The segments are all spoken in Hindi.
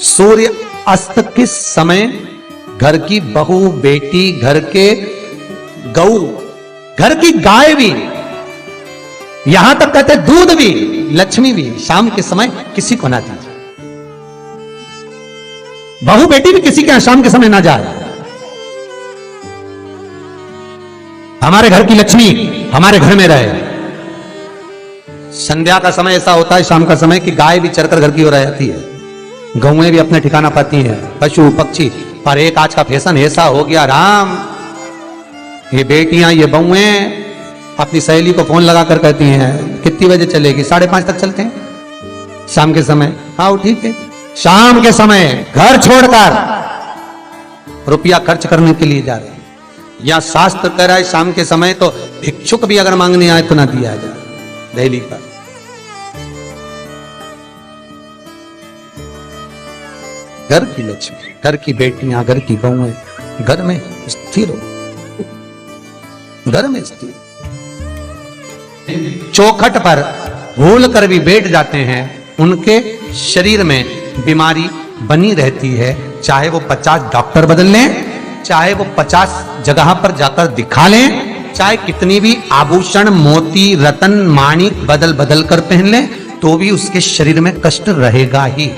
सूर्य अस्त के समय घर की बहू, बेटी, घर के गऊ, घर की गाय भी, यहां तक कहते दूध भी, लक्ष्मी भी शाम के समय किसी को ना दीजिए। बहू बेटी भी किसी के यहां शाम के समय ना जाए। हमारे घर की लक्ष्मी हमारे घर में रहे। संध्या का समय ऐसा होता है, शाम का समय, कि गाय भी चरकर घर की ओर आ जाती है, गौएं भी अपने ठिकाना पाती हैं, पशु पक्षी। पर एक आज का फैशन ऐसा हो गया राम, ये बेटियां, ये बहुएं अपनी सहेली को फोन लगा कर कहती हैं कितनी बजे चलेगी? 5:30 तक चलते हैं शाम के समय। आओ ठीक है। शाम के समय घर छोड़कर रुपया खर्च करने के लिए जा रहे हैं। या शास्त्र कह रहा है शाम के समय तो भिक्षुक भी अगर मांगने आए तो ना दिया जाए। दिल्ली का घर की लक्ष्मी, घर की बेटियां, घर की बहुएं घर में स्थिर हो, घर में स्थिर। चौखट पर भूल कर भी बैठ जाते हैं, उनके शरीर में बीमारी बनी रहती है। चाहे वो 50 डॉक्टर बदल लें, चाहे वो 50 जगह पर जाकर दिखा लें, चाहे कितनी भी आभूषण, मोती, रतन, माणिक बदल बदल कर पहन लें, तो भी उसके शरीर में कष्ट रहेगा ही।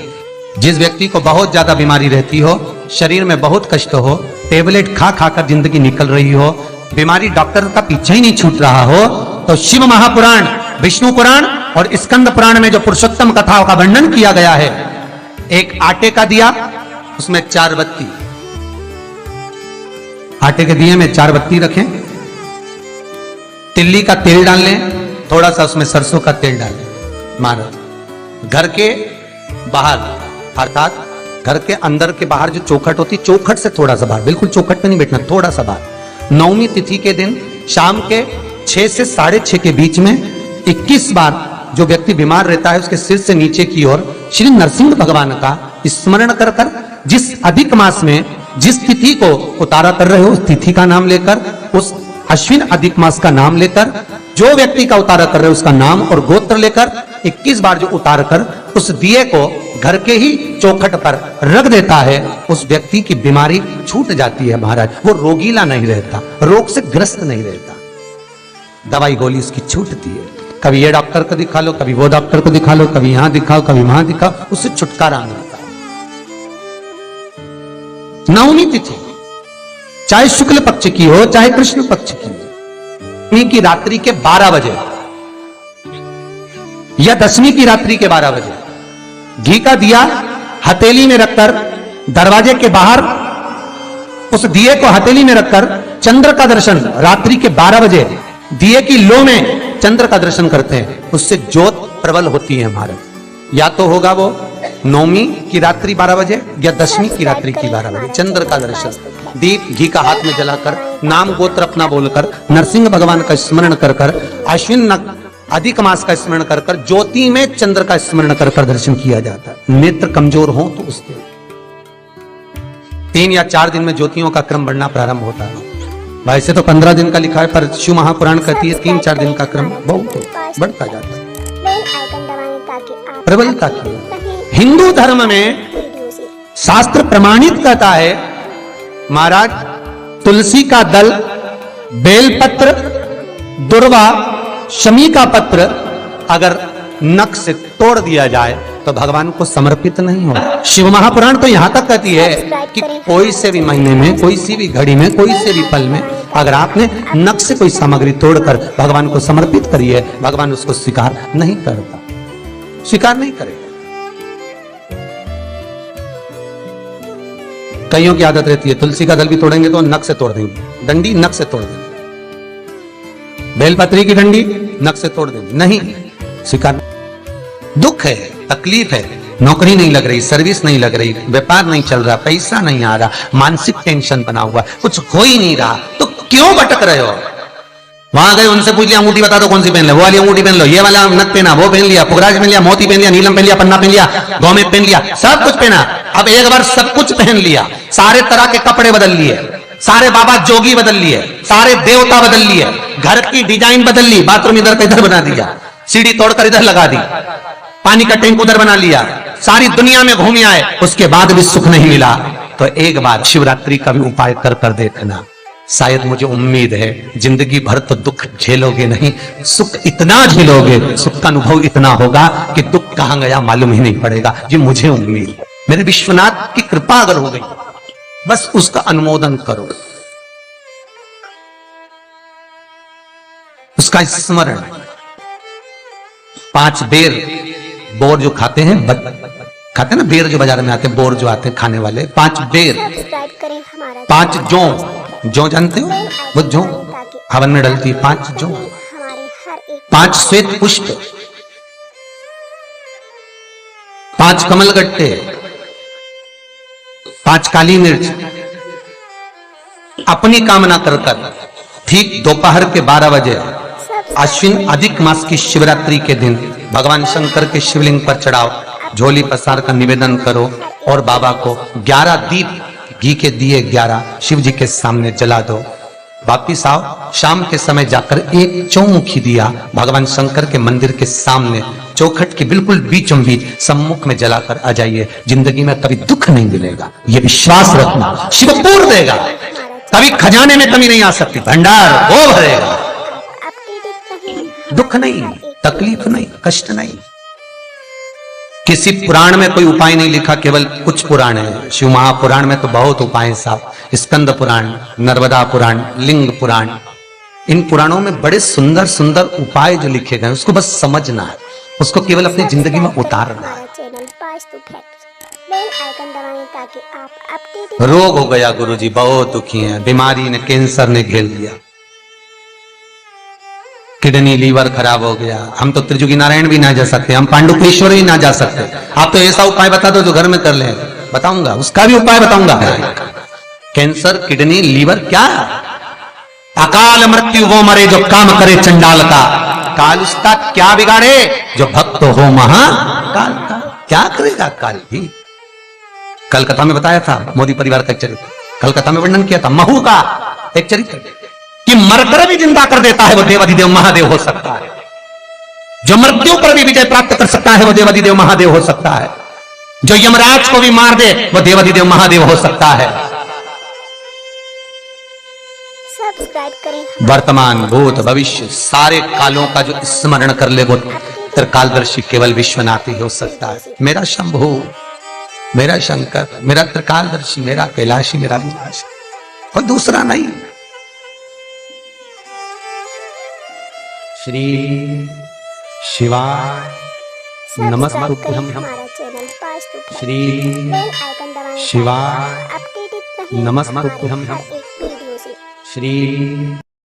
जिस व्यक्ति को बहुत ज्यादा बीमारी रहती हो, शरीर में बहुत कष्ट हो, टेबलेट खा खा कर जिंदगी निकल रही हो, बीमारी डॉक्टर का पीछा ही नहीं छूट रहा हो, तो शिव महापुराण, विष्णु पुराण और स्कंद पुराण में जो पुरुषोत्तम कथाओं का वर्णन किया गया है, एक आटे का दिया, उसमें 4 बत्ती, आटे के दिए में 4 बत्ती रखें, तिल्ली का तेल डाल लें, थोड़ा सा उसमें सरसों का तेल डाल लें। महाराज घर के बाहर, अर्थात घर के अंदर के बाहर जो चौखट होती, चौखट से थोड़ा सा बाहर, बिल्कुल चौखट पे नहीं बैठना, थोड़ा सा बाहर, नवमी तिथि के दिन शाम के 6 से 6:30 के बीच में 21 बार जो व्यक्ति बीमार रहता है उसके सिर से नीचे की ओर श्री नरसिंह भगवान का स्मरण कर कर, जिस अधिक मास में जिस तिथि को उतारा कर रहे हो उस तिथि का नाम लेकर, उस अश्विन अधिक मास का नाम लेकर, जो व्यक्ति का उतारा कर रहे हो उसका नाम और गोत्र लेकर 21 बार जो उतार कर उस दिए को घर के ही चौखट पर रख देता है, उस व्यक्ति की बीमारी छूट जाती है महाराज। वो रोगीला नहीं रहता, रोग से ग्रस्त नहीं रहता, दवाई गोली उसकी छूटती है। कभी ये डॉक्टर को दिखा लो, कभी वो डॉक्टर को दिखा लो, कभी यहां दिखाओ, कभी वहां दिखाओ, उससे छुटकारा मिलता है। नवमी तिथि चाहे शुक्ल पक्ष की हो चाहे कृष्ण पक्ष की हो, नवमी की रात्रि के 12 बजे या दशमी की रात्रि के 12 बजे घी का दिया हथेली में रखकर दरवाजे के बाहर उस दिए को हथेली में रखकर चंद्र का दर्शन रात्रि के 12 बजे दिए की लो में चंद्र का दर्शन करते हैं, उससे ज्योत प्रबल होती है महाराज। या तो होगा वो नवमी की रात्रि 12 बजे या दशमी की रात्रि की 12 बजे चंद्र का दर्शन, दीप घी का हाथ में जलाकर, नाम गोत्र अपना बोलकर, नरसिंह भगवान का स्मरण कर कर, अश्विन अधिक मास का स्मरण कर कर, ज्योति में चंद्र का स्मरण कर कर दर्शन किया जाता है। नेत्र कमजोर हो तो उसके 3 या 4 दिन में ज्योतियों का क्रम बढ़ना प्रारंभ होता है। वैसे तो 15 दिन का लिखा है, पर शिव महापुराण कहती है 3-4 दिन का क्रम बहुत बढ़ता जाता है। प्रबलता की हिंदू धर्म में शास्त्र प्रमाणित कहता है महाराज, तुलसी का दल, बेलपत्र, दुर्वा, शमी का पत्र अगर नख से तोड़ दिया जाए तो भगवान को समर्पित नहीं हो। शिव महापुराण तो यहां तक कहती है कि कोई से भी महीने में, कोई सी भी घड़ी में, कोई से भी पल में अगर आपने नख से कोई सामग्री तोड़कर भगवान को समर्पित करी है, भगवान उसको स्वीकार नहीं करता, स्वीकार नहीं करेगा। कईयों की आदत रहती है तुलसी का दल भी तोड़ेंगे तो नख से तोड़ देंगे, डंडी नख से तोड़ देंगे, बेलपत्री की डंडी नख से तोड़ देंगे, नहीं स्वीकार। दुख है, तकलीफ है, नौकरी नहीं लग रही, सर्विस नहीं लग रही, व्यापार नहीं चल रहा, पैसा नहीं आ रहा, मानसिक टेंशन बना हुआ, कुछ हो ही नहीं रहा, तो क्यों भटक रहे हो? वहां गए, उनसे पूछ लिया अंगूठी बता दो कौन सी पहन ले, वो वाली अंगूठी पहन लो, ये वाला नथ पहना, वो पहन लिया, पुखराज पहन लिया, मोती पहन लिया, नीलम पहन लिया, पन्ना पहन लिया, गौमेद पहन लिया, सब कुछ पहना। अब एक बार सब कुछ पहन लिया, सारे तरह के कपड़े बदल लिए, सारे बाबा जोगी बदल लिए, सारे देवता बदल लिए, घर की डिजाइन बदल ली, बाथरूम इधर का इधर बना दिया, सीढ़ी तोड़कर इधर लगा दी, पानी का टैंक उधर बना लिया, सारी दुनिया में घूम आए, उसके बाद भी सुख नहीं मिला, तो एक बार शिवरात्रि का भी उपाय कर देखना। शायद मुझे उम्मीद है जिंदगी भर तो दुख झेलोगे नहीं, सुख इतना झेलोगे, सुख का अनुभव इतना होगा कि दुख कहां गया मालूम ही नहीं पड़ेगा। जी मुझे उम्मीद है, मेरे विश्वनाथ की कृपा अगर हो गई, बस उसका अनुमोदन करो, उसका स्मरण। 5 बेर बोर जो खाते हैं, खाते हैं ना बेर जो बाजार में आते हैं, बोर जो आते हैं खाने वाले, 5 बेर, 5 जौ जानते हो, वो जौ हवन में डलती है, 5 जौ, 5 श्वेत पुष्प, 5 कमलगट्टे, 5 काली मिर्च, अपनी कामना कर ठीक दोपहर के 12 बजे अश्विन अधिक मास की शिवरात्रि के दिन भगवान शंकर के शिवलिंग पर चढ़ाओ, झोली पसार का निवेदन करो और बाबा को 11 दीप, घी के दिए 11 शिव जी के सामने जला दो। वापिस आओ, शाम के समय जाकर एक चौमुखी दिया भगवान शंकर के मंदिर के सामने चौखट के बिल्कुल बीचों बीच सम्मुख में जलाकर आ जाइए। जिंदगी में कभी दुख नहीं मिलेगा, ये विश्वास रखना, शिव पूर्ण देगा, कभी खजाने में कमी नहीं आ सकती, भंडार वो भरेगा, दुख नहीं, तकलीफ नहीं, कष्ट नहीं। किसी पुराण में कोई उपाय नहीं लिखा, केवल कुछ पुराण है। शिव महापुराण में तो बहुत उपाय साहब, स्कंद पुराण, नर्मदा पुराण, लिंग पुराण, इन पुराणों में बड़े सुंदर सुंदर उपाय जो लिखे गए, उसको बस समझना है, उसको केवल अपनी जिंदगी में उतारना है। रोग हो गया गुरुजी, बहुत दुखी हैं, बीमारी ने, कैंसर ने घेर लिया, किडनी लीवर खराब हो गया, हम तो त्रिजुगी नारायण भी ना जा सकते, हम पांडुपेश्वर ही ना जा सकते। आप तो ऐसा उपाय बता दो जो घर में कर ले, बताऊंगा, उसका भी उपाय बताऊंगा। कैंसर, किडनी, लीवर, क्या अकाल मृत्यु वो मरे जो काम करे चंडाल का, काल उसका क्या बिगाड़े जो भक्त हो महाकाल का। क्या करेगा काल भी। कलकत्ता में बताया था मोदी परिवार का एक चरित्र, कलकत्ता में वर्णन किया था महू का एक चरित्र, कि मरकर भी जिंदा कर देता है वो देवाधिदेव महादेव हो सकता है, जो मृत्यु पर भी विजय प्राप्त कर सकता है वो देवाधिदेव महादेव हो सकता है, जो यमराज को भी मार दे वो देवाधिदेव महादेव हो सकता है। सब्सक्राइब करें। वर्तमान, भूत, भविष्य सारे कालों का जो स्मरण कर ले वो त्रिकालदर्शी केवल विश्वनाथ ही हो सकता है। मेरा शंभु, मेरा शंकर, मेरा त्रिकालदर्शी, मेरा कैलाशी, मेरा विनाश, और दूसरा नहीं। श्री शिवाय नमस्तुभ्यं, श्री शिवाय नमस्तुभ्यं, श्री